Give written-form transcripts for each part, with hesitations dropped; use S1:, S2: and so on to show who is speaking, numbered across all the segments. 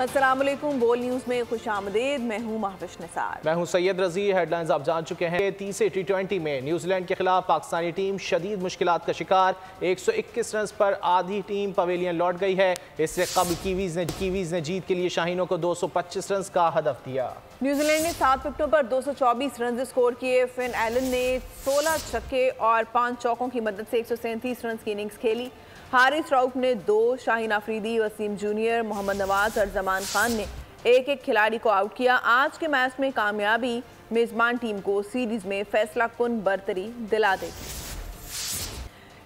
S1: अस्सलाम वालेकुम। बोल न्यूज़ में खुशामदीद। मैं हूँ महविश निसार।
S2: मैं हूँ सैयद रजी। हेडलाइंस आप जान चुके हैं। तीसरे T20 में न्यूजीलैंड के खिलाफ पाकिस्तानी टीम शदीद मुश्किलात का शिकार। 121 रन पर आधी टीम पवेलियन लौट गई है। इससे कबल कीवीज ने जीत के लिए शाहीनों को 225 रन का हदफ दिया।
S1: न्यूजीलैंड ने 7 विकेटों पर 224 रन स्कोर किए। फिन एलन ने 16 छक्के और 5 चौकों की मदद से 137 रन की इनिंग्स खेली। हारिस राउफ ने 2, शाहीन अफरीदी, वसीम जूनियर, मोहम्मद नवाज और जमान खान ने एक खिलाड़ी को आउट किया। आज के मैच में कामयाबी मेजबान टीम को सीरीज में फैसला कुन बरतरी दिला देगी।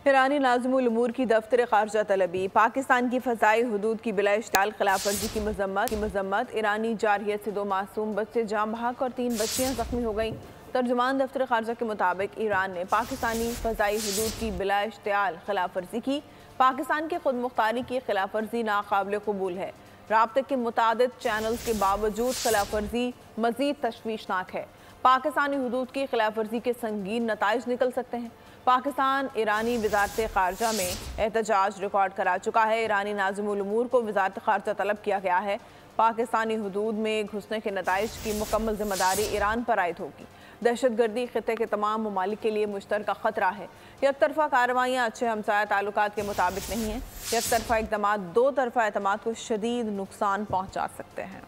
S1: ईरानी नाज़िमुल उमूर की दफ्तर खारजा तलबी। पाकिस्तान की फ़ज़ाई हुदूद की बिला इश्ताल खिलाफ वर्जी की मजम्मत। ईरानी जारियत से 2 मासूम बच्चे जाम बहक और 3 बच्चियाँ जख्मी हो गईं। तर्जुमान दफ्तर खारजा के मुताबिक ईरान ने पाकिस्तानी फ़ज़ाई हुदूद की बिला इश्ताल खिलाफ वर्जी की। पाकिस्तान की खुद मुख्तारी की खिलाफ वर्जी नाकाबिल कबूल है। राब्ते के मुतादिद चैनल्स के बावजूद खिलाफ वर्जी मज़ीद तशवीशनाक है। पाकिस्तानी हुदूद की खिलाफ वर्जी के संगीन नताइज निकल सकते हैं। पाकिस्तान ईरानी वज़ारत ख़ारजा में एहतजाज रिकॉर्ड करा चुका है। ईरानी नाज़िमुल उमूर को वज़ारत ख़ारजा तलब किया गया है। पाकिस्तानी हुदूद में घुसने के नताइज की मुकम्मल जिम्मेदारी ईरान पर आयद होगी। दहशतगर्दी खित्ते के तमाम ममालिक के लिए मुश्तरका ख़तरा है। यकतरफ़ा कार्रवाइयाँ अच्छे हमसाया ताल्लुकात के मुताबिक नहीं हैं। यकतरफ़ा इक़दामात दो तरफ़ा एतमाद को शदीद नुकसान पहुँचा सकते हैं।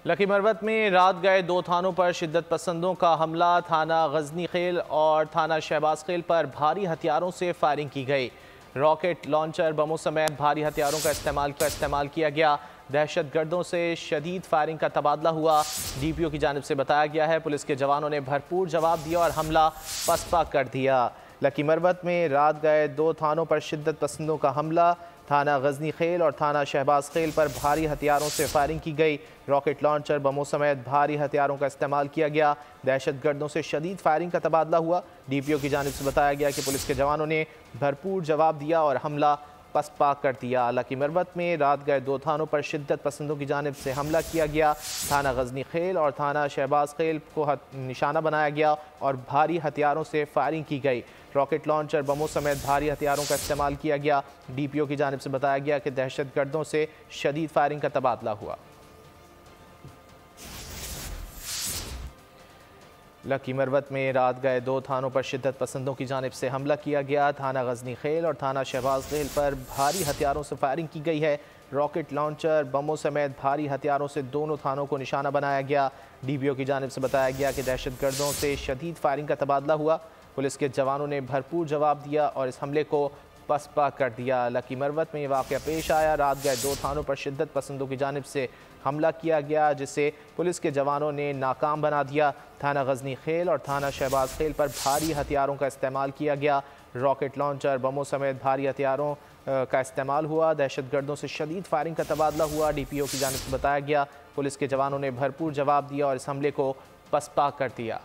S2: लकी मरवत में रात गए 2 थानों पर शिद्दत पसंदों का हमला। थाना गजनी खेल और थाना शहबाज खेल पर भारी हथियारों से फायरिंग की गई। रॉकेट लॉन्चर, बमों समेत भारी हथियारों का इस्तेमाल किया गया। दहशत गर्दों से शदीद फायरिंग का तबादला हुआ। DPO की जानिब से बताया गया है पुलिस के जवानों ने भरपूर जवाब दिया और हमला पसपा कर दिया। लकी मरवत में रात गए 2 थानों पर शिद्दत पसंदों का हमला। थाना गजनी खेल और थाना शहबाज खेल पर भारी हथियारों से फायरिंग की गई। रॉकेट लॉन्चर, बमों समेत भारी हथियारों का इस्तेमाल किया गया। दहशत गर्दों से शदीद फायरिंग का तबादला हुआ। DPO की जानिब से बताया गया कि पुलिस के जवानों ने भरपूर जवाब दिया और हमला पसपा कर दिया। लकी मरवत में रात गए 2 थानों पर शिद्दत पसंदों की जानिब से हमला किया गया। थाना गजनी खेल और थाना शहबाज खेल को निशाना बनाया गया और भारी हथियारों से फायरिंग की गई। रॉकेट लॉन्चर, बमों समेत भारी हथियारों का इस्तेमाल किया गया। DPO की जानिब से बताया गया कि दहशत गर्दों से शदीद फायरिंग का तबादला हुआ। लकी मरवत में रात गए 2 थानों पर शिद्दत पसंदों की जानिब से हमला किया गया। थाना गजनी खेल और थाना शहबाज खेल पर भारी हथियारों से फायरिंग की गई है। रॉकेट लॉन्चर, बमों समेत भारी हथियारों से दोनों थानों को निशाना बनाया गया। DPO की जानिब से बताया गया कि दहशत गर्दों से शदीद फायरिंग का तबादला हुआ। पुलिस के जवानों ने भरपूर जवाब दिया और इस हमले को पसपा कर दिया। लकी मरवत में ये वाक़या पेश आया। रात गए 2 थानों पर शिद्दत पसंदों की जानिब से हमला किया गया जिसे पुलिस के जवानों ने नाकाम बना दिया। थाना गजनी खेल और थाना शहबाज खेल पर भारी हथियारों का इस्तेमाल किया गया। रॉकेट लॉन्चर, बमों समेत भारी हथियारों का इस्तेमाल हुआ। दहशत गर्दों से शदीद फायरिंग का तबादला हुआ। DPO की जानिब से बताया गया पुलिस के जवानों ने भरपूर जवाब दिया और इस हमले को पसपा कर दिया।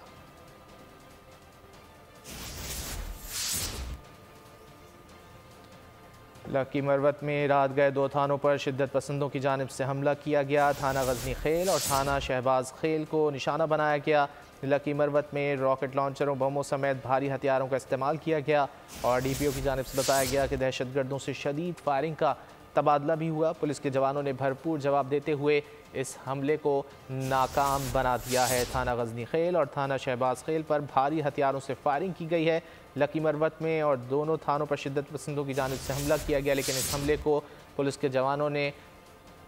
S2: लकी मरवत में रात गए 2 थानों पर शिद्दत पसंदों की जानिब से हमला किया गया। थाना गजनी खेल और थाना शहबाज खेल को निशाना बनाया गया। लकी मरवत में रॉकेट लॉन्चरों, बमों समेत भारी हथियारों का इस्तेमाल किया गया और DPO की जानिब से बताया गया कि दहशत गर्दों से शदीद फायरिंग का तबादला भी हुआ। पुलिस के जवानों ने भरपूर जवाब देते हुए इस हमले को नाकाम बना दिया है। थाना गजनी खेल और थाना शहबाज खेल पर भारी हथियारों से फायरिंग की गई है। लकी मरवत में और दोनों थानों पर शिद्दत पसंदों की जानिब से हमला किया गया, लेकिन इस हमले को पुलिस के जवानों ने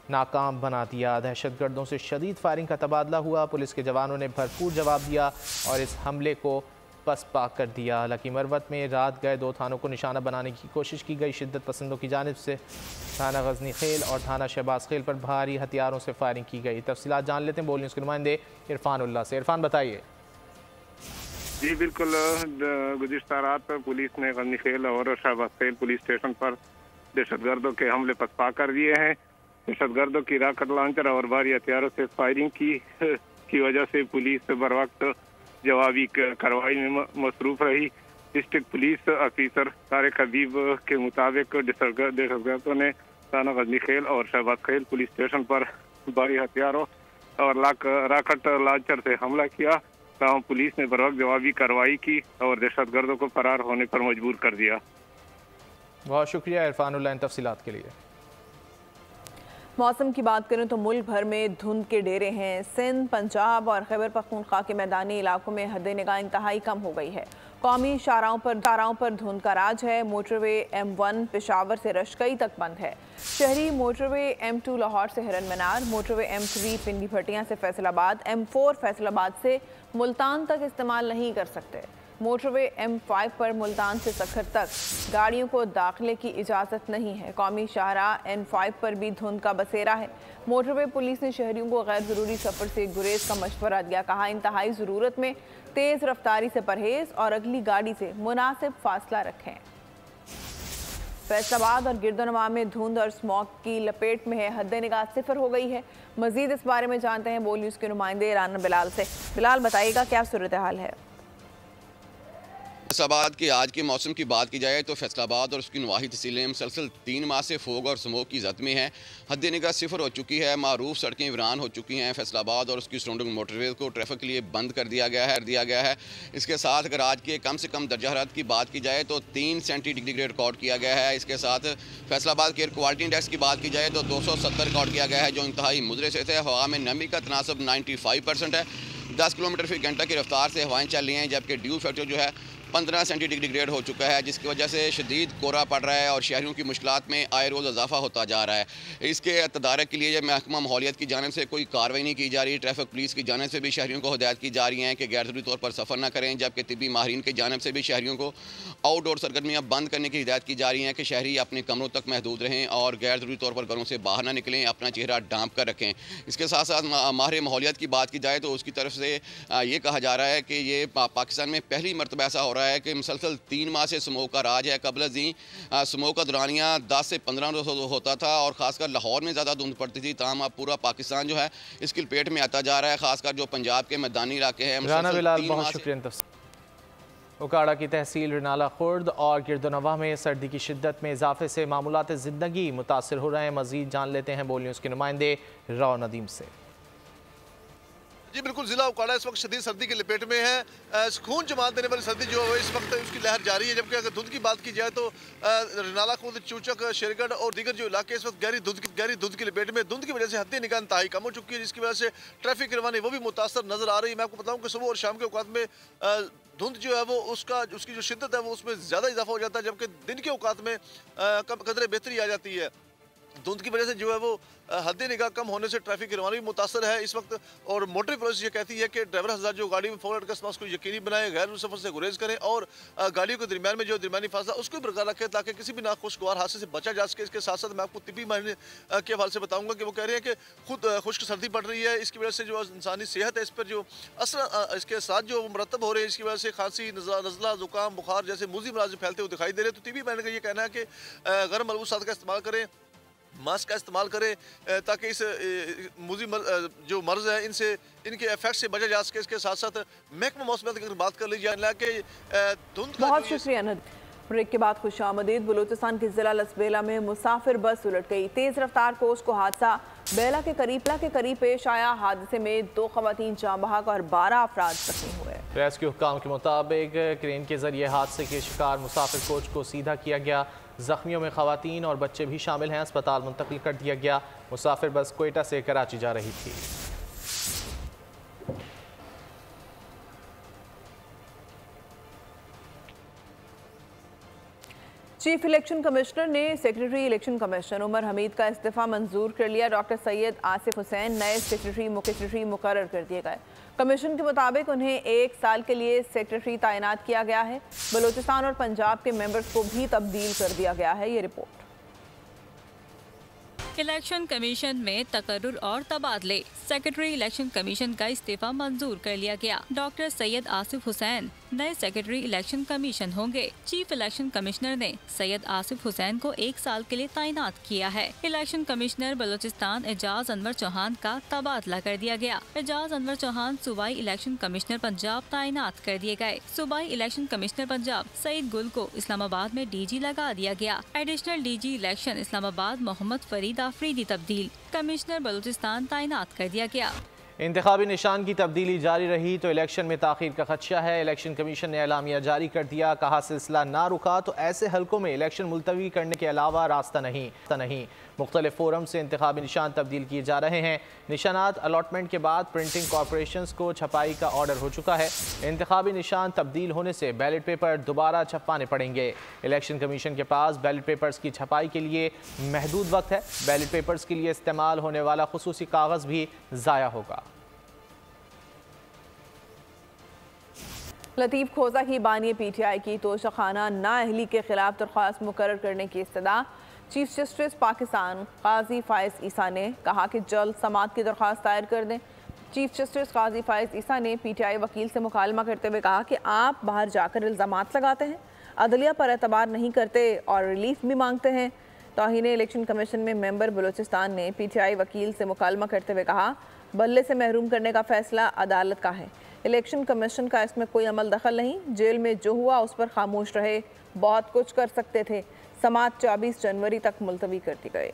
S2: नाकाम बना दिया। दहशत गर्दों से शदीद फायरिंग का तबादला हुआ। पुलिस के जवानों ने भरपूर जवाब दिया और इस हमले को पसपा कर दिया। लकी मरवत में रात गए 2 थानों को निशाना बनाने की कोशिश की गई शिद्दत पसंदों की जानिब से। थाना गजनी खेल और थाना शहबाज खेल पर भारी हथियारों से फायरिंग की गई। तफसीलात जान लेते हैं बोल न्यूज़ के नुमाइंदे इरफान उल्लाह से। इरफान बताइए।
S3: जी बिल्कुल, गुज़िश्ता रात पुलिस ने गजनी खेल और शहबाज खेल पुलिस स्टेशन पर दहशतगर्दों के हमले पसपा कर दिए हैं। दहशतगर्दों की रॉकेट लॉन्चर और भारी हथियारों से फायरिंग की वजह से पुलिस बर वक्त जवाबी कार्रवाई में मसरूफ रही। डिस्ट्रिक्ट पुलिस ऑफिसर तारिक हबीब के मुताबिक दहशतगर्दों ने थाना गजनी खेल और शहबाज खेल पुलिस स्टेशन पर भारी हथियारों और रॉकेट लॉन्चर से हमला किया। ताहम पुलिस ने बर वक्त जवाबी कार्रवाई की और दहशतगर्दों को फरार होने पर मजबूर कर दिया।
S2: बहुत शुक्रिया इरफानुल्लाह इन तफसीलात के लिए।
S1: मौसम की बात करें तो मुल्क भर में धुंध के डेरे हैं। सिंध, पंजाब और खैबर पख्तूनख्वा के मैदानी इलाकों में हद निगाह इंतहाई कम हो गई है। कौमी शाहराहों पर धुंध का राज है। मोटरवे M1 पेशावर से रशकई तक बंद है। शहरी मोटरवे M2 लाहौर से हिरन मीनार, मोटरवे M3 पिंडी भटियां से फैसलाबाद, M4 फैसलाबाद से मुल्तान तक इस्तेमाल नहीं कर सकते। मोटरवे M5 पर मुल्तान से सखर तक गाड़ियों को दाखिले की इजाज़त नहीं है। कौमी शाहराह N5 पर भी धुंध का बसेरा है। मोटरवे पुलिस ने शहरियों को गैर ज़रूरी सफ़र से गुरेज का मशवरा दिया। कहा, इंतहाई ज़रूरत में तेज़ रफ्तारी से परहेज़ और अगली गाड़ी से मुनासिब फासला रखें। फैसलाबाद और गिरदोनवा में धुंध और स्मॉग की लपेट में है। हद निगाह सिफर हो गई है। मज़ीद इस बारे में जानते हैं बोल न्यूज़ के नुमाइंदे राना बिलाल से। बिलाल, बताइएगा क्या सूरत हाल है?
S4: फैसलाबाद की आज के मौसम की बात की जाए तो फैसलाबाद और उसकी नवाही तहसीलें मुसलसल 3 माह से फोग और स्मोक की जद में हैं। हद निगाह सिफर हो चुकी है। मारूफ सड़कें वीरान हो चुकी हैं। फैसलाबाद और उसकी सराउंडिंग मोटरवे को ट्रैफिक के लिए बंद कर दिया गया है। इसके साथ अगर आज के कम से कम दर्जा हरारत की बात की जाए तो 3 सेंटीग्रेड रिकॉर्ड किया गया है। इसके साथ फैसलाबाद के एयर क्वालिटी इंडेक्स की बात की जाए तो 270 रिकॉर्ड किया गया है, जो इंतहाई मुजरे से थे। हवा में नमी का तनासब 95% है। 10 किलोमीटर फी घंटा की रफ्तार से हवाएं चल रही हैं, जबकि ड्यू फैक्टर जो है 15 सेंटीग्रेड हो चुका है, जिसकी वजह से शदीद कोहरा पड़ रहा है और शहरियों की मुश्किलात में आए रोज़ इजाफा होता जा रहा है। इसके तदारक के लिए महकमा माहौलियत की जानिब से कोई कार्रवाई नहीं की जा रही। ट्रैफिक पुलिस की जानिब से भी शहरियों को हिदायत की जा रही हैं कि गैर ज़रूरी तौर पर सफ़र न करें, जबकि तिब्बी माहिरीन की जानिब से भी शहरियों को आउटडोर सरगर्मियाँ बंद करने की हिदायत की जा रही हैं कि शहरी अपने कमरों तक महदूद रहें और गैर ज़रूरी तौर पर घरों से बाहर ना निकलें, अपना चेहरा ढांप कर रखें। इसके साथ साथ माहिर माहौलियत की बात की जाए तो उसकी तरफ से ये कहा जा रहा है कि ये पाकिस्तान में पहली मरतबा ऐसा हो रहा है कि मुसलसल 3 माह से स्मोक का राज है। कबल जी स्मोक का दौरानिया 10 से 15 रोज होता था और ख़ासकर लाहौर में ज़्यादा धुंध पड़ती थी। ताम अब पूरा पाकिस्तान जो है इसकी लपेट में आता जा रहा है, खासकर जो पंजाब के मैदानी इलाके हैं।
S2: राना बिलाल, बहुत शुक्रिया। उकाड़ा की तहसील रिनाला खुर्द और गिरदोनवा में सर्दी की शिद्दत में इजाफे से मामूलात ज़िंदगी मुतासर हो रहे हैं। मज़ीद जान लेते हैं बोल न्यूज़ के नुमाइंदे राव नदीम से।
S5: जी बिल्कुल, जिला उकाड़ा इस वक्त शदीद सर्दी की लपेट में है। सुकून जमात देने वाली सर्दी जो है इस वक्त उसकी लहर जारी है। जबकि अगर धुंध की बात की जाए तो रिनाला खुर्द, चूचक, शेरगढ़ और दीगर जो इलाके इस वक्त गहरी धुंध की लपेट में। धुंध की वजह से हद निगाह इंतहाई कम हो चुकी है, जिसकी वजह से ट्रैफिक की रवानी वो भी मुतासर नजर आ रही है। मैं आपको बताऊँ कि सुबह और शाम के औकात में धुंध जो है वो उसकी जो शिद्दत है वो उसमें ज़्यादा इजाफा हो जाता है, जबकि दिन के औकात में कदरे बेहतरी आ जाती है। धुंध की वजह से जो है वो हद निगाह कम होने से ट्रैफिक की रवानी भी मुतासर है इस वक्त। और मोटर पुलिस ये कहती है कि ड्राइवर हज़रात जो गाड़ी में फॉरवर्ड का इसको यकीनी बनाए, गैर सफ़र से गुरेज करें और गाड़ियों के दरमियान में जो दरमियानी फासला उसको बरकरार रखें ताकि किसी भी नाखुशगवार हादसे से बचा जा सके। इसके साथ साथ मैं आपको तिब्बी माहिर के हवाले से बताऊँगा कि वो कह रहे हैं कि खुद खुश्क सर्दी पड़ रही है, इसकी वजह से जो इंसानी सेहत है इस पर जो असर इसके साथ जो मरतब हो रहे हैं, इसकी वजह से खांसी, नज़ला, ज़ुकाम, बुखार जैसे मूजी मराज फैलते हुए दिखाई दे रहे हैं। तो तिब्बी माहिर का ये कहना है कि गर्म मलबूसात का इस्तेमाल करें, मास्क का इस्तेमाल करें ताकि इस जो मर्ज़ है इनके इफेक्ट से बचा जा सके। इसके साथ साथ महकमा मौसमियात की बात कर ली जाए कि धुंध का
S1: बहुत शुक्रिया। ब्रेक के बाद खुशामदीद। बलूचिस्तान के जिला लसबेला में मुसाफिर बस उलट गई। तेज रफ्तार कोच को हादसा बेला के करीब पेश आया। हादसे में 2 खवातीन जाँ बहक और 12 अफराद जख्मी हुए।
S2: रेस्क्यू हुक्काम के मुताबिक क्रेन के जरिए हादसे के शिकार मुसाफिर कोच को सीधा किया गया। जख्मियों में खवातीन और बच्चे भी शामिल हैं। अस्पताल मुंतकिल कर दिया गया। मुसाफिर बस कोयटा से कराची जा रही थी।
S1: चीफ इलेक्शन कमिश्नर ने secretary election commissioner Umar Hameed का इस्तीफा मंजूर कर लिया। डॉक्टर सैयद आसिफ हुसैन नए सेक्रेटरी मुकर्रर कर दिए गए। कमीशन के मुताबिक उन्हें 1 साल के लिए सेक्रेटरी तैनात किया गया है। बलूचिस्तान और पंजाब के मेंबर्स को भी तब्दील कर दिया गया है। ये रिपोर्ट।
S6: इलेक्शन कमीशन में तकर्रुर और तबादले। सेक्रेटरी इलेक्शन कमीशन का इस्तीफा मंजूर कर लिया गया। डॉक्टर सैयद आसिफ हुसैन नए सेक्रेटरी इलेक्शन कमीशन होंगे। चीफ इलेक्शन कमिश्नर ने सैयद आसिफ हुसैन को 1 साल के लिए तैनात किया है। इलेक्शन कमिश्नर बलूचिस्तान एजाज अनवर चौहान का तबादला कर दिया गया। एजाज अनवर चौहान सूबाई इलेक्शन कमिश्नर पंजाब तैनात कर दिए गए। सूबाई इलेक्शन कमिश्नर पंजाब सईद गुल को इस्लामाबाद में DG लगा दिया गया। Additional DG election Islamabad Mohammad Farid Afridi तब्दील। कमिश्नर बलूचिस्तान तैनात कर दिया गया।
S2: इंतखाबी निशान की तब्दीली जारी रही तो इलेक्शन में ताख़ीर का खदशा है। इलेक्शन कमीशन ने एलामिया जारी कर दिया, कहा सिलसिला ना रुका तो ऐसे हलकों में इलेक्शन मुलतवी करने के अलावा रास्ता नहीं। मुख्तलिफ फोरम से इंतखाबी निशान तब्दील किए जा रहे हैं। निशानात अलॉटमेंट के बाद प्रिंटिंग कॉरपोरेशन को छपाई का ऑर्डर हो चुका है। इंतखाबी निशान तब्दील होने से बैलेट पेपर दोबारा छपवाने पड़ेंगे। इलेक्शन कमीशन के पास बैलेट पेपर्स की छपाई के लिए महदूद वक्त है। बैलेट पेपर्स के लिए इस्तेमाल होने वाला खुसूसी कागज़ भी ज़ाया होगा।
S1: लतीफ़ खोसा की बानी PTI की तोशाखाना नाअहली के खिलाफ दरख्वास्त मुकर्रर करने की इस्तदा। चीफ जस्टिस पाकिस्तान काजी फायज ईसा ने कहा कि जल्द समाअत की दरख्वास्त दायर कर दें। चीफ जस्टिस काजी फायज ईसा ने PTI वकील से मुकालमा करते हुए कहा कि आप बाहर जाकर इल्ज़ामात लगाते हैं, अदलिया पर एतबार नहीं करते और रिलीफ भी मांगते हैं। तौहीन इलेक्शन कमीशन में मेंबर बलूचिस्तान ने PTI वकील से मुकालमा करते हुए कहा, बल्ले से महरूम करने का फैसला अदालत का है, इलेक्शन कमीशन का इसमें कोई अमल दखल नहीं। जेल में जो हुआ उस पर खामोश रहे, बहुत कुछ कर सकते थे। समाअत 24 जनवरी तक मुलतवी कर दी गई।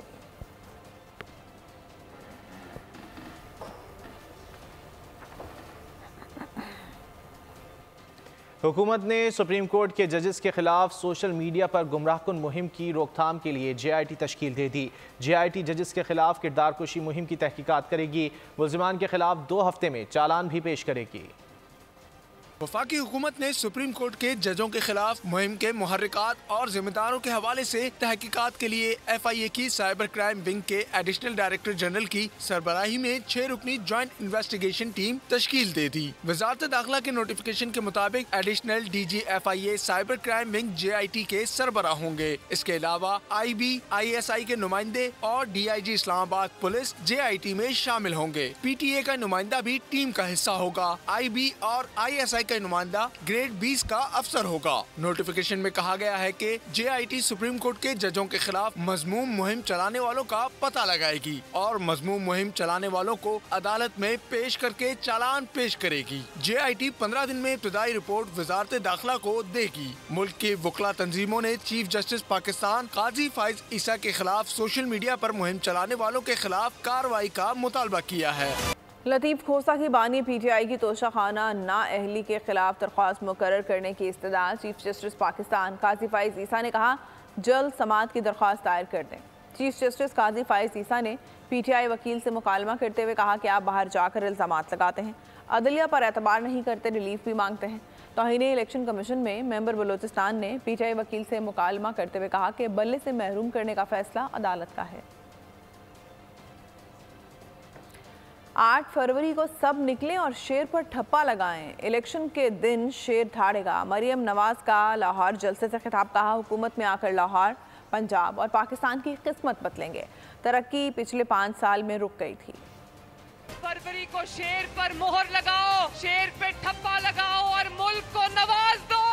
S2: हुकूमत ने सुप्रीम कोर्ट के जजेस के खिलाफ सोशल मीडिया पर गुमराहकुन मुहिम की रोकथाम के लिए JIT तश्कील दे दी। JIT जजेस के खिलाफ किरदार कुशी मुहिम की तहकीकात करेगी। मुल्जिमान के खिलाफ 2 हफ्ते में चालान भी पेश करेगी।
S7: वफाकी हुकूमत ने सुप्रीम कोर्ट के जजों के खिलाफ मुहिम के मुहर्रिकात और जिम्मेदारों के हवाले से तहकीकात के लिए FIA की साइबर क्राइम विंग के एडिशनल डायरेक्टर जनरल की सरबराही में 6 रुकनी जॉइंट इन्वेस्टिगेशन टीम तश्कील दे दी। वजारत दाखिला के नोटिफिकेशन के मुताबिक additional DG FIA cyber crime wing JIT के सरबराह होंगे। इसके अलावा IB ISI के नुमाइंदे और DIG इस्लामाबाद पुलिस JIT में शामिल होंगे। PTA का नुमाइंदा भी टीम का हिस्सा होगा। IB और ISI का नुमाइंदा ग्रेड 20 का अफसर होगा। नोटिफिकेशन में कहा गया है कि JIT सुप्रीम कोर्ट के जजों के खिलाफ मजमूम मुहिम चलाने वालों का पता लगाएगी और मजमूम मुहिम चलाने वालों को अदालत में पेश करके चालान पेश करेगी। JIT 15 दिन में इब्तदाई रिपोर्ट वजारत दाखिला को देगी। मुल्क की वकला तंजीमों ने चीफ जस्टिस पाकिस्तान काजी फायज ईसा के खिलाफ सोशल मीडिया पर मुहिम चलाने वालों के खिलाफ कार्रवाई का मुतालबा किया है।
S1: लतीफ़ खोसा की बानी PTI की तोशाखाना नाअहली के खिलाफ दरख्वास्त मुकर्रर करने की इस्तदा। चीफ जस्टिस पाकिस्तान काजी फायज ईसा ने कहा, जल्द समाअत की दरख्वास्त दायर कर दें। चीफ जस्टिस काजी फायज ईसा ने PTI वकील से मुकालमा करते हुए कहा कि आप बाहर जाकर इल्ज़ामात लगाते हैं, अदलिया पर एतबार नहीं करते, रिलीफ भी मांगते हैं। तौहीन इलेक्शन कमीशन में मेंबर बलूचिस्तान ने PTI वकील से मुकालमा करते हुए कहा कि बल्ले से महरूम करने का फैसला अदालत का है। 8 फरवरी को सब निकलें और शेर पर ठप्पा लगाएं। इलेक्शन के दिन शेर ठाड़ेगा। मरियम नवाज का लाहौर जलसे से खिताब। कहा, हुकूमत में आकर लाहौर, पंजाब और पाकिस्तान की किस्मत बदलेंगे। तरक्की पिछले 5 साल में रुक गई थी।
S8: फरवरी को शेर पर मोहर लगाओ, शेर पे ठप्पा लगाओ और मुल्क को नवाज दो।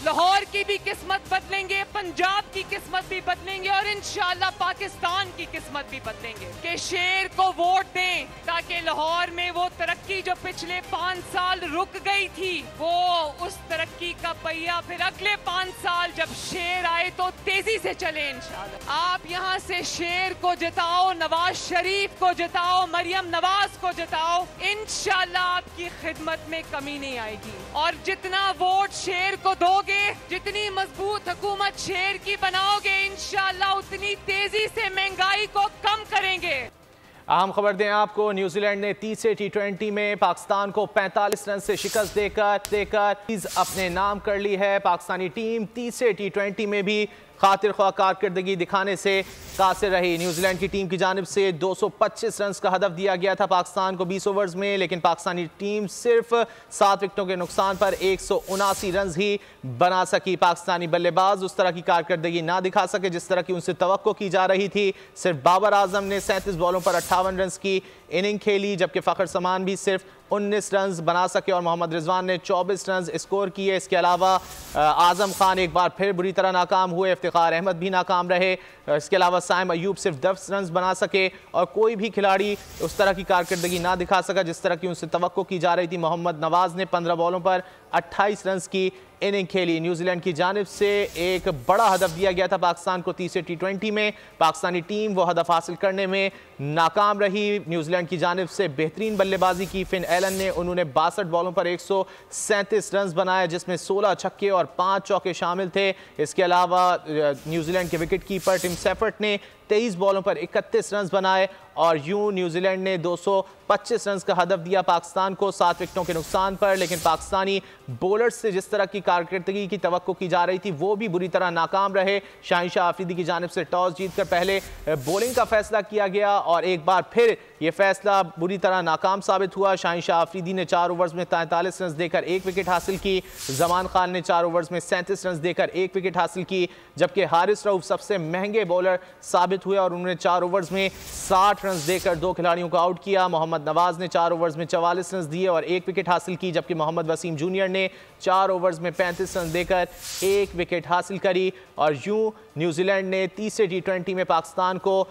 S8: लाहौर की भी किस्मत बदलेंगे, पंजाब की किस्मत भी बदलेंगे और इंशाल्लाह पाकिस्तान की किस्मत भी बदलेंगे। कि शेर को वोट दें ताकि लाहौर में वो तरक्की जो पिछले 5 साल रुक गई थी, वो उस तरक्की का पहिया फिर अगले 5 साल जब शेर आए तो तेजी से चले इंशाल्लाह। आप यहाँ से शेर को जिताओ, नवाज शरीफ को जिताओ, मरियम नवाज को जिताओ, इंशाल्लाह आपकी खिदमत में कमी नहीं आएगी। और जितना वोट शेर को दोगे, जितनी मजबूत हुकूमत शेर की बनाओगे, इंशाल्लाह उतनी तेजी से महंगाई को कम करेंगे।
S2: अहम खबर दें आपको, न्यूजीलैंड ने तीसरे T20 में पाकिस्तान को 45 रन से शिकस्त देकर अपने नाम कर ली है। पाकिस्तानी टीम तीसरे T20 में भी खातिर ख्वाह कारकर्दगी दिखाने से कासिर रही। न्यूजीलैंड की टीम की जानिब से 225 रन का हदफ दिया गया था पाकिस्तान को 20 ओवर्स में, लेकिन पाकिस्तानी टीम सिर्फ 7 विकेटों के नुकसान पर 179 रन ही बना सकी। पाकिस्तानी बल्लेबाज उस तरह की कारकर्दगी ना दिखा सके जिस तरह की उनसे तवक्को की जा रही थी। सिर्फ बाबर आजम ने 37 बॉलों पर 58 रन की इनिंग खेली, जबकि फ़खर समान भी सिर्फ 19 रन बना सके और मोहम्मद रिजवान ने 24 रन स्कोर किए। इसके अलावा आजम खान एक बार फिर बुरी तरह नाकाम हुए, इफ्तिखार अहमद भी नाकाम रहे। इसके अलावा साइम अयूब सिर्फ 10 रन बना सके और कोई भी खिलाड़ी उस तरह की कारकर्दगी ना दिखा सका जिस तरह की उनसे तवक्को की जा रही थी। मोहम्मद नवाज ने 15 बॉलों पर 28 रन की इनिंग खेली। न्यूजीलैंड की जानिब से एक बड़ा हदफ दिया गया था पाकिस्तान को तीसरे T20 में। पाकिस्तानी टीम वो हदफ हासिल करने में नाकाम रही। न्यूजीलैंड की जानिब से बेहतरीन बल्लेबाजी की फिन एलन ने। उन्होंने 62 बॉलों पर 137 रन बनाए, जिसमें 16 छक्के और 5 चौके शामिल थे। इसके अलावा न्यूजीलैंड के विकेट कीपर टिम सेफर्ट ने 23 बॉलों पर 31 रन बनाए और यूं न्यूजीलैंड ने 225 रन का हदफ दिया पाकिस्तान को 7 विकेटों के नुकसान पर। लेकिन पाकिस्तानी बॉलर्स से जिस तरह की कारकर्दगी की तवक्को की जा रही थी वो भी बुरी तरह नाकाम रहे। शाहीन शाह आफरीदी की जानिब से टॉस जीतकर पहले बॉलिंग का फैसला किया गया और एक बार फिर ये फैसला बुरी तरह नाकाम साबित हुआ। शाहीन शाह आफरीदी ने 4 ओवर्स में 43 रन देकर 1 विकेट हासिल की। जमान खान ने 4 ओवर्स में 37 रन देकर 1 विकेट हासिल की, जबकि हारिस रऊफ सबसे महंगे बॉलर साबित हुए और उन्होंने 4 ओवर्स में 60 रन देकर 2 खिलाड़ियों को आउट किया। मोहम्मद नवाज ने 4 ओवर्स में 44 रन दिए और 1 विकेट हासिल की, जबकि मोहम्मद वसीम जूनियर ने 4 ओवर्स में 35 रन देकर 1 विकेट हासिल करी। और यूं न्यूजीलैंड ने तीसरे T20 में पाकिस्तान को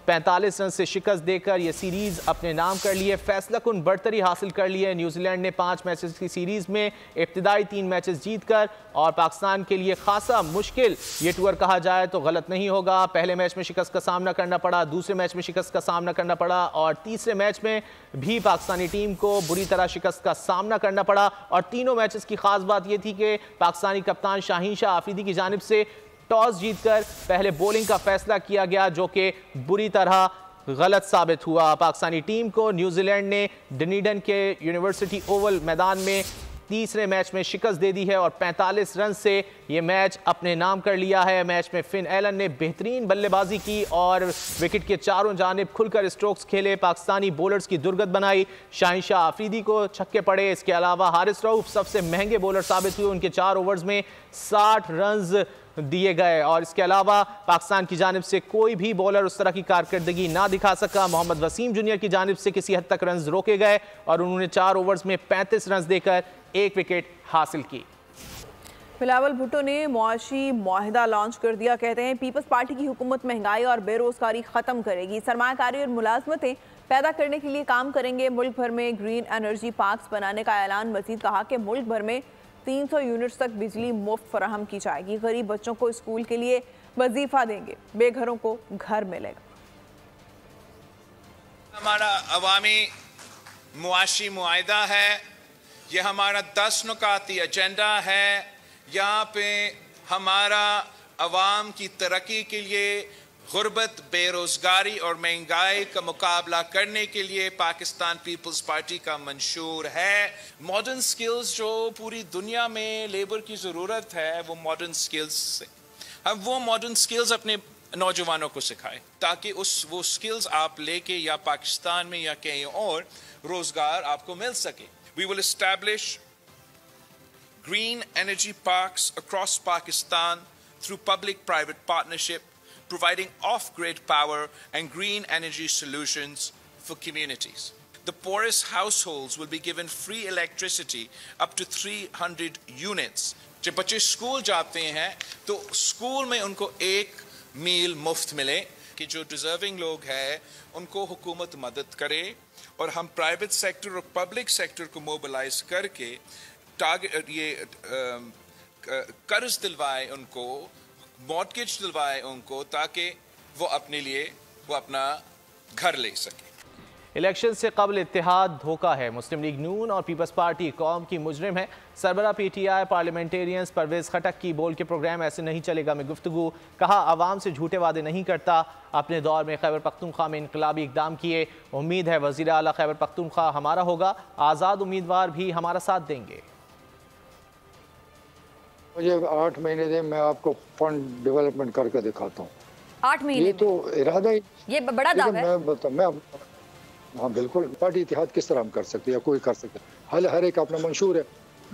S2: 45 रन से शिकस्त देकर यह सीरीज अपने नाम कर लिए, फैसला कुन बढ़तरी हासिल कर लिए। न्यूजीलैंड ने 5 मैचेस की सीरीज में इब्तिदाई 3 मैचेस जीतकर और पाकिस्तान के लिए खासा मुश्किल ये टूर कहा जाए तो गलत नहीं होगा। पहले मैच में शिकस्त का सामना करना पड़ा, दूसरे मैच में शिकस्त का सामना करना पड़ा और तीसरे मैच में भी पाकिस्तानी टीम को बुरी तरह शिकस्त का सामना करना पड़ा। और तीनों मैचेस की खास बात यह थी कि पाकिस्तानी कप्तान शाहीन शाह आफरीदी की जानिब से टॉस जीतकर पहले बॉलिंग का फैसला किया गया, जो कि बुरी तरह गलत साबित हुआ। पाकिस्तानी टीम को न्यूजीलैंड ने डनीडन के यूनिवर्सिटी ओवल मैदान में तीसरे मैच में शिकस्त दे दी है और 45 रन से ये मैच अपने नाम कर लिया है। मैच में फिन एलन ने बेहतरीन बल्लेबाजी की और विकेट के चारों जानिब खुलकर स्ट्रोक्स खेले, पाकिस्तानी बॉलर्स की दुर्गत बनाई। शाहीन शाह आफरीदी को छक्के पड़े। इसके अलावा हारिस रऊफ सबसे महंगे बॉलर साबित हुए, उनके 4 ओवर्स में 60 रन दिए गए। और इसके अलावा पाकिस्तान की जानिब से कोई भी बॉलर उस तरह की कारकर्दगी ना दिखा सका। मोहम्मद वसीम जूनियर की जानिब से किसी हद तक रन रोके गए और उन्होंने 4 ओवर्स में 35 रन देकर 1 विकेट हासिल की।
S1: बिलावल भुट्टो ने मुआशी मुआहिदा लॉन्च कर दिया। कहते हैं पीपल्स पार्टी की हुकूमत महंगाई और बेरोजगारी खत्म करेगी, सरमायाकारी और मुलाजमतें पैदा करने के लिए काम करेंगे। मुल्क भर में ग्रीन एनर्जी पार्क्स बनाने का ऐलान। मजीद कहा कि मुल्क भर में 300 यूनिट्स तक बिजली मुफ्त फराहम की जाएगी। गरीब बच्चों को स्कूल के लिए वजीफा देंगे, बेघरों को घर मिलेगा।
S9: हमारा अवामी मुआशी मुआहिदा है, ये हमारा 10 नुकाती एजेंडा है। यहाँ पे हमारा अवाम की तरक्की के लिए, गुर्बत, बेरोजगारी और महंगाई का मुकाबला करने के लिए पाकिस्तान पीपल्स पार्टी का मंशूर है। मॉडर्न स्किल्स जो पूरी दुनिया में लेबर की ज़रूरत है, वो मॉडर्न स्किल्स से हम वो मॉडर्न स्किल्स अपने नौजवानों को सिखाएं ताकि वो स्किल्स आप लेके या पाकिस्तान में या कहीं और रोजगार आपको मिल सके। We will establish green energy parks across Pakistan through public-private partnership, providing off-grid power and green energy solutions for communities. The poorest households will be given free electricity up to 300 units. जब बच्चे school जाते हैं तो school में उनको 1 मील मुफ्त मिले कि जो डिजर्विंग लोग हैं उनको हुकूमत मदद करे और हम प्राइवेट सेक्टर और पब्लिक सेक्टर को मोबिलाइज करके टारगेट ये कर्ज दिलवाए उनको, मॉर्टगेज दिलवाए उनको ताकि वो अपने लिए वो अपना घर ले सके।
S2: इलेक्शन से कबल इत्तेहाद धोखा है। मुस्लिम लीग नून और पीपल्स पार्टी कौम की मुजरिम है। सरबरा PTI पार्लियामेंटेरियंस परवेज खटक की बोल के प्रोग्राम ऐसे नहीं चलेगा में गुफ्तगू। कहा आवाम से झूठे वादे नहीं करता। अपने दौर में खैबर पख्तूनख्वा में इनकलाबी इकदाम किए। उम्मीद है वज़ीर आला खैबर पख्तूनख्वा हमारा होगा। आज़ाद उम्मीदवार भी हमारा साथ देंगे।
S10: मुझे 8 महीने दे, मैं आपको फंड डेवलपमेंट करके दिखाता हूँ।
S11: 8 महीने
S10: ये तो इरादा ही,
S11: ये बड़ा दावा है।
S10: मैं हाँ बिल्कुल, पार्टी इतिहाद किस तरह हम कर सकते हैं या कोई कर सकते हैं। हर एक अपना मंशूर है।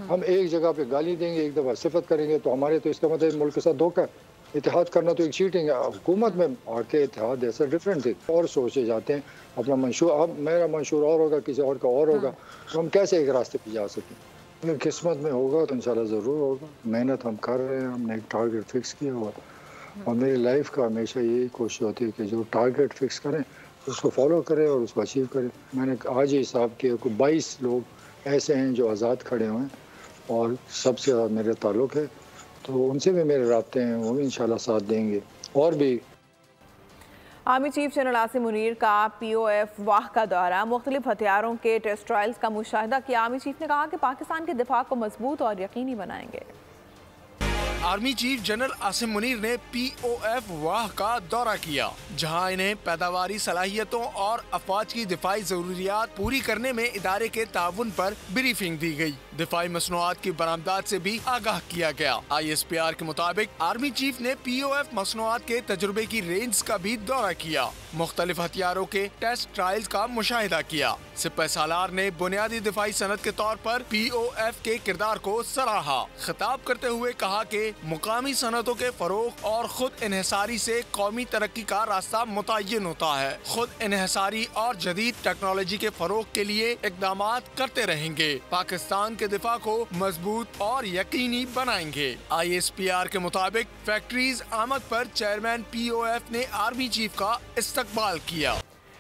S10: हम एक जगह पे गाली देंगे, एक दफ़ा सिफत करेंगे तो हमारे तो इसका मतलब मुल्क के साथ धोखा है। इतिहाद करना तो एक चीटिंग है। हुकूमत में आके इतिहाद ऐसा डिफरेंट थे और सोचे जाते हैं अपना मंशूर, अब मेरा मंशूर और होगा, किसी और का और होगा, तो हम कैसे एक रास्ते पे जा सकें। अगर किस्मत में होगा तो इंशाल्लाह ज़रूर होगा। मेहनत हम कर रहे हैं, हमने एक टारगेट फिक्स किया हुआ और मेरी लाइफ का हमेशा यही कोशिश होती है कि जो टारगेट फिक्स करें उसको फॉलो करें और उसको अचीव करें। मैंने आज ही हिसाब किया कि 22 लोग ऐसे हैं जो आज़ाद खड़े हुए हैं और सबसे मेरे ताल्लुक़ है, तो उनसे भी मेरे राब्ते हैं, वो भी इंशाल्लाह साथ देंगे। और भी
S1: army chief general Asim Munir का POF वाह का दौरा, मुख्तलिफ हथियारों के टेस्ट ट्रायल्स का मुशाहिदा किया। आर्मी चीफ ने कहा कि पाकिस्तान के दिफा को मजबूत और यकीनी बनाएंगे।
S7: Army chief general Asim Munir ने POF वाह का दौरा किया, जहां इन्हें पैदावारी सलाहियतों और अफवाज की दिफाई जरूरियात पूरी करने में इदारे के ताउन पर ब्रीफिंग दी गई। दिफाई मसनूआत की बरामदात से भी आगाह किया गया। ISPR के मुताबिक आर्मी चीफ ने POF मसनूआत के तजुर्बे की रेंज का भी दौरा किया, मुख्तलिफ हथियारों के टेस्ट ट्रायल्स का मुशाहिदा किया। सिपह सालार ने बुनियादी दिफाई सनत के तौर पर POF के किरदार को सराहा। खिताब करते हुए कहा कि मुकामी सनतों के फरोग और खुद इन्हिसारी से कौमी तरक्की का रास्ता मुतय्यन होता है। खुद इन्हिसारी और जदीद टेक्नोलॉजी के फरोग के लिए इकदामात करते रहेंगे, पाकिस्तान के दिफा को मजबूत और यकीनी बनाएंगे। ISPR के मुताबिक फैक्ट्रीज आमद पर चेयरमैन POF ने आर्मी चीफ का इस्तकबाल किया।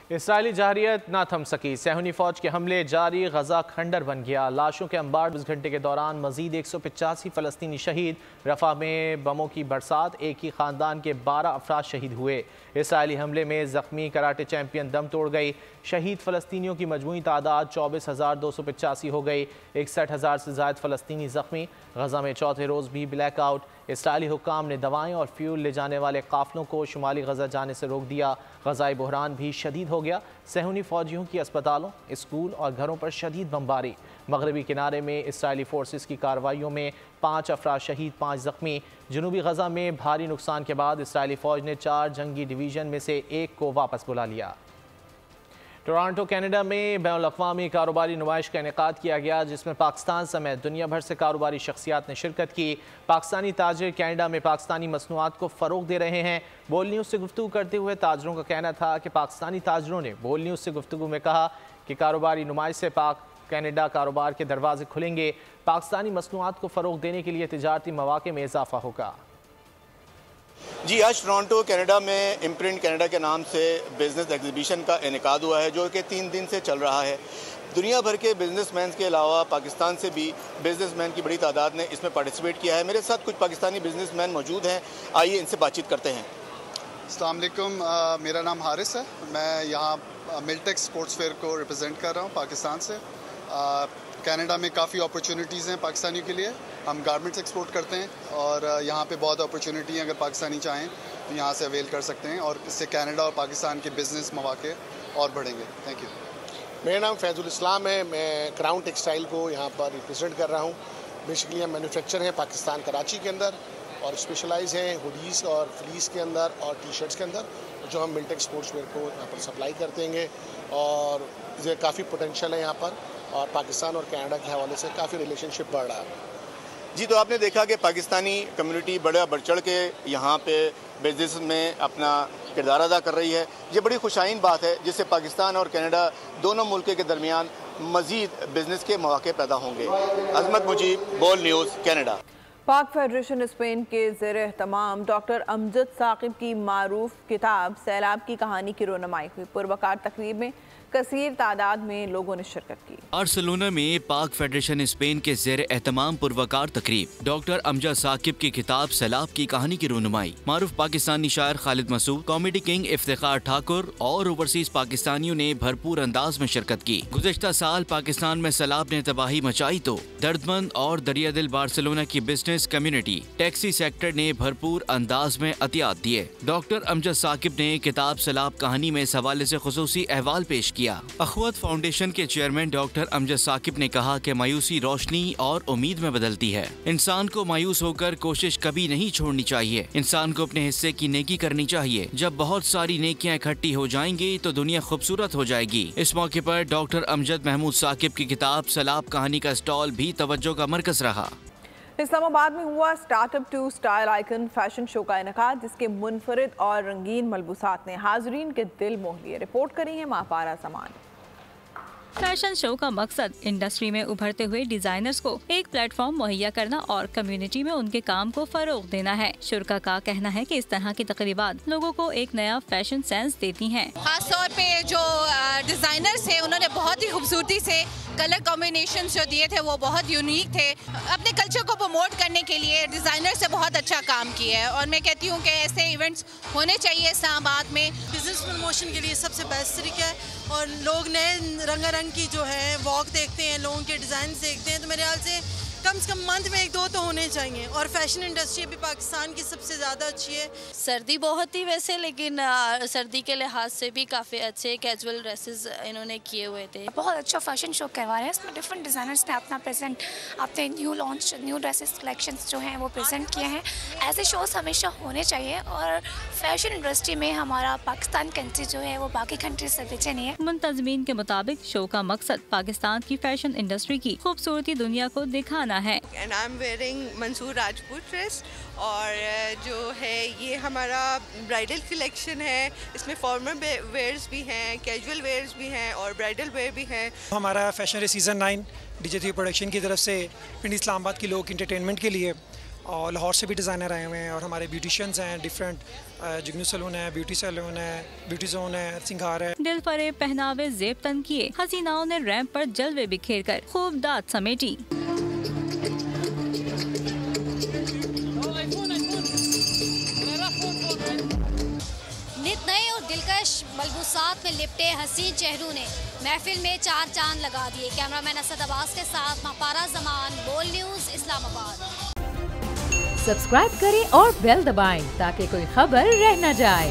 S2: इसराइली जारियत ना थम सकी, सहूनी फौज के हमले जारी, गजा खंडर बन गया। लाशों के अंबार 20 घंटे के दौरान मजीद 185 फलस्तीनी शहीद। रफा में बमों की बरसात, एक ही खानदान के 12 अफराद शहीद हुए। इसराइली हमले में जख्मी कराटे चैंपियन दम तोड़ गई। शहीद फलस्तीनियों की मजमूई तादाद 24,285 हो गई। 61,000 से ज़ायद फलस्तीनी जख्मी। गजा में चौथे रोज़ भी ब्लैकआउट। इसराइली हुक्काम ने दवाएं और फ्यूल ले जाने वाले काफिलों को शुमाली गजा जाने से रोक दिया। गजाई बहरान भी शदीद हो गया। सहूनी फौजियों की अस्पतालों, स्कूल और घरों पर शदीद बमबारी। मगरबी किनारे में इसराइली फोर्सेस की कार्रवाइयों में 5 अफराद शहीद, 5 जख्मी। जनूबी गजा में भारी नुकसान के बाद इसराइली फौज ने 4 जंगी डिवीज़न में से 1 को वापस बुला लिया। टोरंटो कनाडा में बैनुल-अक़वामी कारोबारी नुमाइश का इनेकाद किया गया, जिसमें पाकिस्तान समेत दुनिया भर से कारोबारी शख्सियात ने शिरकत की। पाकिस्तानी ताजिर कनाडा में पाकिस्तानी मसनूआत को फ़रोग दे रहे हैं। बोल न्यूज़ से गुफ्तगू करते हुए ताजरों का कहना था कि पाकिस्तानी ताजरों ने बोल न्यूज़ से गुफ्तगू में कहा कि कारोबारी नुमाइश से पाक कनाडा कारोबार के दरवाजे खुलेंगे। पाकिस्तानी मसनूआत को फ़रोग देने के लिए तिजारती मौक़े में इजाफा होगा।
S11: जी, आज टोरंटो कनाडा में इम्प्रिंट कनाडा के नाम से बिज़नेस एग्जीबिशन का इनेकाद हुआ है, जो कि 3 दिन से चल रहा है। दुनिया भर के बिजनेसमैन के अलावा पाकिस्तान से भी बिजनेसमैन की बड़ी तादाद ने इसमें पार्टिसिपेट किया है। मेरे साथ कुछ पाकिस्तानी बिजनेसमैन मौजूद हैं, आइए इनसे बातचीत करते हैं।
S12: अस्सलाम वालेकुम, मेरा नाम हारिस है। मैं यहाँ मिलटेक्स स्पोर्ट्स फेयर को रिप्रेजेंट कर रहा हूँ पाकिस्तान से। कनाडा में काफ़ी अपॉर्चुनिटीज़ हैं पाकिस्तानियों के लिए। हम गारमेंट्स एक्सपोर्ट करते हैं और यहाँ पे बहुत अपॉर्चुनिटी है, अगर पाकिस्तानी चाहें तो यहाँ से अवेल कर सकते हैं और इससे कनाडा और पाकिस्तान के बिज़नेस मौके और बढ़ेंगे। Thank you.
S13: मेरा नाम फैजुल इस्लाम है। मैं क्राउन टेक्सटाइल को यहाँ पर रिप्रेजेंट कर रहा हूँ। बेसिकली हम मैन्युफैक्चर हैं पाकिस्तान कराची के अंदर और स्पेशलाइज हैं हुडीज़ और फ्लीस के अंदर और टी शर्ट्स के अंदर, जो हम मिलटेक्स स्पोर्ट्स वेयर को यहाँ पर सप्लाई करते हैं और ये काफ़ी पोटेंशियल है यहाँ पर और पाकिस्तान और कनाडा के हवाले से काफ़ी रिलेशनशिप बढ़ रहा है।
S11: जी, तो आपने देखा कि पाकिस्तानी कम्युनिटी बड़ा बढ़ चढ़ के यहाँ पे बिजनेस में अपना किरदार अदा कर रही है। ये बड़ी खुशाइन बात है, जिससे पाकिस्तान और कनाडा दोनों मुल्कों के दरमियान मज़ीद बिजनेस के मौके पैदा होंगे। अजमत मुजीब, बोल न्यूज़, कनाडा।
S1: पाक फेडरेशन स्पेन के ज़ेर-ए-एहतमाम डॉक्टर अमजद साकिब की मारूफ किताब सैलाब की कहानी की रोनुमाई हुई। पुरवकार तकरीब में कसीर तादाद में लोगों ने शिरकत की।
S14: बार्सिलोना में पाक फेडरेशन स्पेन के ज़ेर-ए-एहतमाम पुरवकार तकरीब डॉक्टर अमजद साकिब की किताब सैलाब की कहानी की रोनुमाई। मारूफ पाकिस्तानी शायर खालिद मसूद, कॉमेडी किंग इफ्तिखार ठाकुर और ओवरसीज पाकिस्तानियों ने भरपूर अंदाज में शिरकत की। गुज़श्ता साल पाकिस्तान में सैलाब ने तबाही मचाई तो दर्दमंद और दरिया दिल बार्सिलोना की बिजनेस कम्युनिटी टैक्सी सेक्टर ने भरपूर अंदाज में अतियात दिए। डॉक्टर अमजद साकिब ने किताब सैलाब कहानी में इस हवाले से खुसूसी अहवाल पेश किया। अखवत फाउंडेशन के चेयरमैन डॉक्टर अमजद साकिब ने कहा कि मायूसी रोशनी और उम्मीद में बदलती है। इंसान को मायूस होकर कोशिश कभी नहीं छोड़नी चाहिए। इंसान को अपने हिस्से की नेकी करनी चाहिए। जब बहुत सारी नेकियां इकट्ठी हो जाएंगी तो दुनिया खूबसूरत हो जाएगी। इस मौके पर डॉक्टर अमजद महमूद साकिब की किताब सैलाब कहानी का स्टॉल भी तवज्जो का मरकज रहा।
S1: इस्लामाबाद में हुआ startup to style icon fashion show का इनेकाद, जिसके मुनफरिद और रंगीन मलबूसात ने हाजरीन के दिल मोह लिए। रिपोर्ट करी है मापारा समान।
S6: फैशन शो का मकसद इंडस्ट्री में उभरते हुए डिजाइनर्स को एक प्लेटफॉर्म मुहैया करना और कम्युनिटी में उनके काम को फरोग देना है। शुरा का कहना है कि इस तरह की तकरीबात लोगों को एक नया फैशन सेंस देती हैं।
S15: खास तौर पे जो डिजाइनर्स थे उन्होंने बहुत ही खूबसूरती से कलर कॉम्बिनेशन जो दिए थे वो बहुत यूनिक थे। अपने कल्चर को प्रमोट करने के लिए डिजाइनर से बहुत अच्छा काम किया है और मैं कहती हूँ कि ऐसे इवेंट्स होने चाहिए इस्लामाबाद में।
S16: बिजनेस प्रमोशन के लिए सबसे बेस्ट तरीका है और लोग नए रंगारंग की जो है वॉक देखते हैं, लोगों के डिज़ाइन देखते हैं, तो मेरे ख्याल से कम मंथ में 1-2 तो होने चाहिए। और फैशन इंडस्ट्री भी पाकिस्तान की सबसे ज़्यादा अच्छी है।
S17: सर्दी बहुत ही वैसे, लेकिन सर्दी के लिहाज से भी काफ़ी अच्छे कैजुअल ड्रेसेस इन्होंने किए हुए थे।
S18: बहुत अच्छा फैशन शो करवा रहे हैं, इसमें डिफरेंट डिज़ाइनर्स ने अपने न्यू ड्रेसेस कलेक्शंस जो हैं वो प्रेजेंट किए हैं। ऐसे शोज हमेशा होने चाहिए और फैशन इंडस्ट्री में हमारा पाकिस्तान कंट्री जो है वो बाकी कंट्री से पीछे नहीं है।
S6: मुंतज़मीन के मुताबिक शो का मकसद पाकिस्तान की फैशन इंडस्ट्री की खूबसूरती दुनिया को दिखाना है।
S19: And I'm wearing Mansoor Rajput dress और जो है ये हमारा ब्राइडल कलेक्शन है। इसमें फॉर्मल वेयर्स भी हैं, कैजुअल वेयर्स भी हैं और ब्राइडल वेयर भी हैं।
S20: हमारा फैशन सीज़न 9 DJ3 प्रोडक्शन की तरफ से पिंड इस्लामाबाद के लोग इंटरटेनमेंट के लिए और लाहौर से भी डिज़ाइनर आए हुए हैं और हमारे ब्यूटिशियंस हैं, डिफरेंट जुगनू सैलून है, ब्यूटी सैलून है, ब्यूटी जोन है, सिंगार है।
S6: दिल फरेब पहनावे जेब तन किए हसीनाओं ने रैंप पर जलवे बिखेर कर खूब दाद समेटी।
S21: नित नए और दिलकश मलबूसात में लिपटे हसीन चेहरों ने महफिल में 4 चांद लगा दिए। कैमरामैन असद अब्बास के साथ महपारा जमान, बोल न्यूज़, इस्लामाबाद।
S22: सब्सक्राइब करें और बेल दबाएं ताकि कोई खबर रह न जाए।